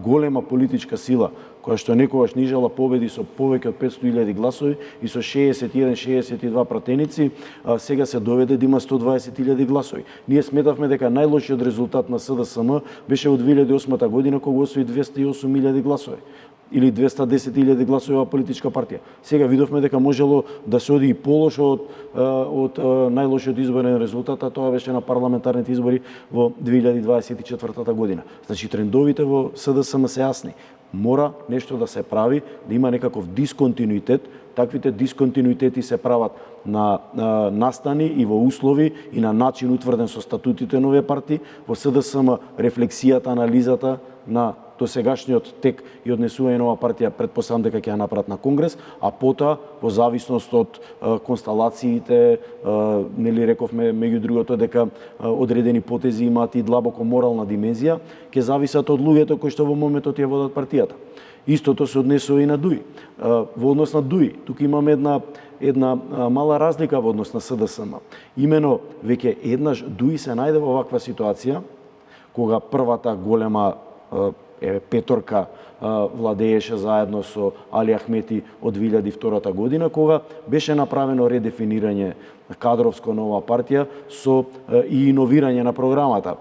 голема политичка сила, која што некогаш нижала победи со повеќе од 500.000 гласови и со 61-62 пратеници, сега се доведе да има 120.000 гласови. Ние сметавме дека најлошиот резултат на СДСМ беше од 2008 година, кога освои 208.000 гласови или 210.000 гласови оваа политичка партија. Сега видовме дека можело да се оди и полошо од најлошиот изборен резултат, а тоа беше на парламентарните избори во 2024 година. Значи, трендовите во СДСМ се јасни. Мора нешто да се прави, да има некаков дисконтинуитет. Таквите дисконтинуитети се прават на настани и во услови и на начин утврден со статутите на овие партии. Во СДСМ рефлексијата, анализата на досегашниот тек и однесување на оваа партија претпоставам дека ќе ја направат на Конгрес, а потоа во зависност од констелациите, нели рековме меѓу другото дека одредени потези имаат и длабоко морална димензија, ќе зависат од луѓето кои што во моментот ја водат партијата. Истото се однесува и на ДУИ. Во однос на ДУИ, тука имаме една мала разлика во однос на СДСМ. Имено, веќе еднаш ДУИ се најде во оваква ситуација, кога првата голема петорка владееше заедно со Али Ахмети од 2002 година, кога беше направено редефинирање кадровско на оваа партија со и иновирање на програмата.